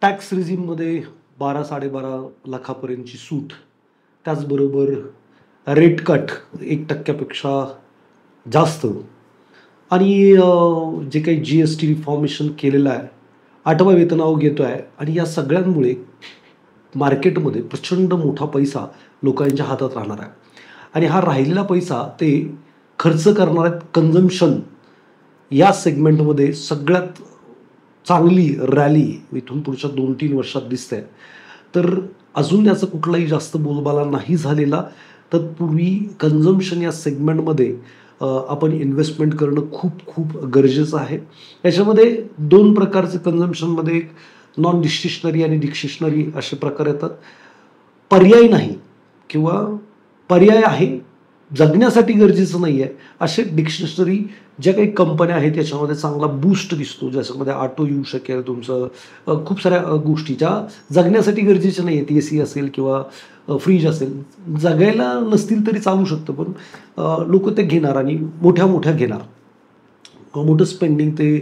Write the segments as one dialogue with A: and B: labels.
A: Tax रिझीममध्ये 12-12.5 लाखापर्यंतची सूट, त्याचबरोबर rate cut 1% जास्त आणि जे काही जी-एस-टी रिफॉर्मेशन केलेलं आहे, 8वा वेतन आयोग येतोय आणि या सगळ्यांमुळे मार्केटमध्ये प्रचंड मोठा पैसा लोकांच्या हातात राहणार आहे आणि हा राहिलेला पैसा ते खर्च करणार आहेत कन्झम्पशन या सेगमेंटमध्ये. सगळ्यात चांगली रॅली इथून पुढच्या 2-3 वर्षात दिसते. तर अजून याचा कुठलाही जास्त बोलबाला नाही झालेला. तत्पूर्वी कन्झम्पशन या सेगमेंटमध्ये आपण इन्व्हेस्टमेंट करणं खूप खूप गरजेचं आहे. याच्यामध्ये 2 प्रकारचे कन्झम्पशनमध्ये नॉन डिस्क्रिशनरी आणि डिस्क्रिशनरी असे प्रकार येतात. पर्याय नाही किंवा पर्याय आहे, जगण्यासाठी गरजेचं नाही आहे, असे डिस्क्रिशनरी ज्या काही कंपन्या आहेत याच्यामध्ये चांगला बूस्ट दिसतो, ज्याच्यामध्ये ऑटो येऊ शकेल तुमचं, खूप साऱ्या गोष्टी ज्या जगण्यासाठी गरजेच्या नाही आहेत. AC असेल किंवा फ्रीज असेल, जगायला नसतील तरी चालू शकतं, पण लोक ते घेणार आणि मोठ्या मोठ्या घेणार. मोठं स्पेंडिंग ते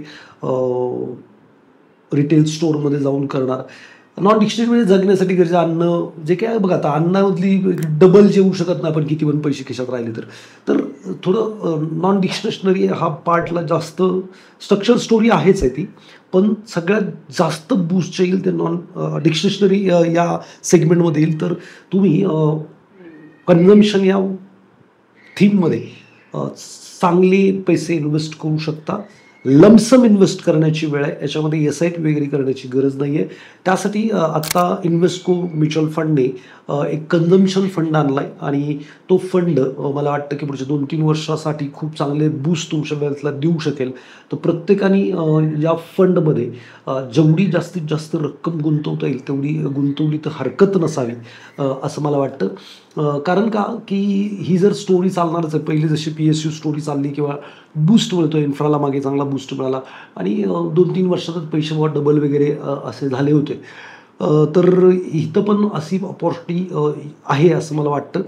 A: रिटेल स्टोअरमध्ये जाऊन करणार. नॉन डिक्शनरीमध्ये जगण्यासाठी गरजेचं अन्न जे काय बघा, आता अन्नामधली डबल जेवू शकत नाही आपण किती पण पैसे खिशात राहिले तर थोडं नॉन डिक्शनरी हा पार्टला जास्त स्ट्रक्चर स्टोरी आहेच आहे ती, पण सगळ्यात जास्त बूस्ट येईल ते नॉन डिक्शनरी या सेगमेंटमध्ये येईल. तर तुम्ही कन्झम्पशन या थीममध्ये चांगले पैसे इन्व्हेस्ट करू शकता. लमसम इन्व्हेस्ट करण्याची वेळ आहे, याच्यामध्ये SIP वगैरे करण्याची गरज नाही आहे. त्यासाठी आत्ता इन्व्हेस्टको म्युच्युअल फंडने एक कन्झम्पशन फंड आणला आहे आणि तो फंड मला वाटतं की पुढच्या 2-3 वर्षासाठी खूप चांगले बूस्ट तुमच्या वेल्थला देऊ शकेल. तर प्रत्येकाने या फंडमध्ये जेवढी जास्तीत जास्त रक्कम गुंतवता येईल तेवढी गुंतवली तर हरकत नसावी असं मला वाटतं. कारण का की ही जर स्टोरी चालणारच आहे, पहिली जशी PSU स्टोरी चालली किंवा बूस्ट मिळतो इन्फ्राला, मागे चांगला बूस्ट मिळाला आणि 2-3 वर्षातच पैसे डबल वगैरे असे झाले होते. तर इथं पण अशी अपॉर्च्युनिटी आहे असं मला वाटतं.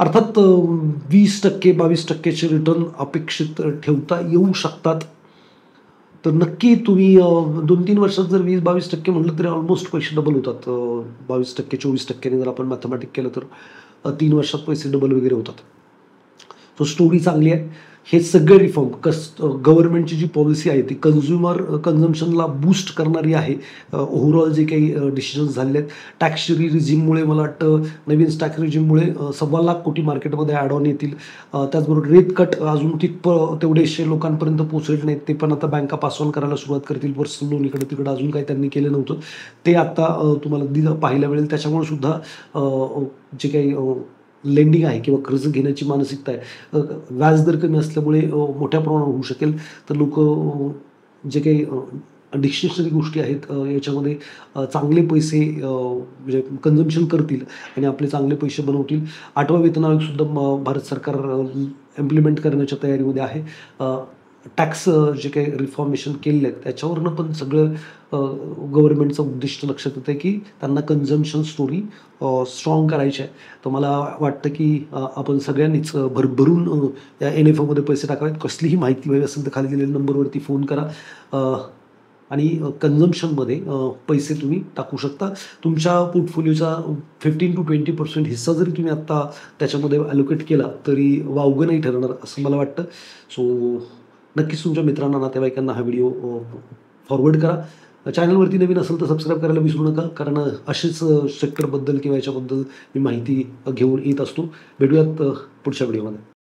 A: अर्थात 20% 22%चे रिटर्न अपेक्षित ठेवता येऊ शकतात. तर नक्की तुम्ही 2-3 वर्षात जर 20-22% म्हटलं तरी ऑलमोस्ट पैसे डबल होतात. 22% 24% जर आपण मॅथमॅटिक केलं तर 3 वर्षात पैसे डबल वगैरे होतात. तो स्टोरी चांगली आहे. हे सगळे रिफॉर्म गव्हर्नमेंटची जी पॉलिसी आहे ती कन्झ्युमर कन्झम्पशनला बूस्ट करणारी आहे. ओव्हरऑल जे काही डिसिजन्स झालेले आहेत, टॅक्स रिझीममुळे मला वाटतं नवीन टॅक्स रिझीममुळे 1.25 लाख कोटी मार्केटमध्ये ॲड ऑन येतील. त्याचबरोबर रेट कट अजून तेवढेशे लोकांपर्यंत पोहोचलेले नाहीत, ते पण आता बँका पास ऑन करायला सुरुवात करतील. पर्सनल लोन इकडे तिकडे अजून काही त्यांनी केलं नव्हतं, ते आता तुम्हाला पाहायला मिळेल. त्याच्यामुळे सुद्धा जे काही लेंडिंग आहे किंवा कर्ज घेण्याची मानसिकता आहे, व्याजदर कमी असल्यामुळे मोठ्या प्रमाणावर होऊ शकेल. तर लोक जे काही डिस्क्रिशनरी गोष्टी आहेत याच्यामध्ये चांगले पैसे म्हणजे कन्झम्पशन करतील आणि आपले चांगले पैसे बनवतील. 8वा वेतन आयोग सुद्धा भारत सरकार इम्प्लिमेंट करण्याच्या तयारीमध्ये आहे. टॅक्स जे काही रिफॉर्मेशन केलेले आहेत त्याच्यावरनं पण सगळं गव्हर्नमेंटचं उद्दिष्ट लक्षात येतं आहे की त्यांना कन्झम्पशन स्टोरी स्ट्रॉंग करायची आहे. तर मला वाटतं की आपण सगळ्यांनीच भरभरून या NFOमध्ये पैसे टाकावेत. कसलीही माहिती हवी असेल तर खाली दिलेल्या नंबरवरती फोन करा आणि कन्झम्पशनमध्ये पैसे तुम्ही टाकू शकता. तुमच्या पोर्टफोलिओचा 15 to 20% हिस्सा जरी तुम्ही आत्ता त्याच्यामध्ये ॲलोकेट केला तरी वावगं नाही ठरणार असं मला वाटतं. सो नक्कीच तुमच्या मित्रांना, नातेवाईकांना हा व्हिडिओ फॉरवर्ड करा. चॅनलवरती नवीन असेल तर सबस्क्राईब करायला विसरू नका, कारण असेच सेक्टरबद्दल किंवा याच्याबद्दल मी माहिती घेऊन येत असतो. भेटूयात पुढच्या व्हिडिओमध्ये.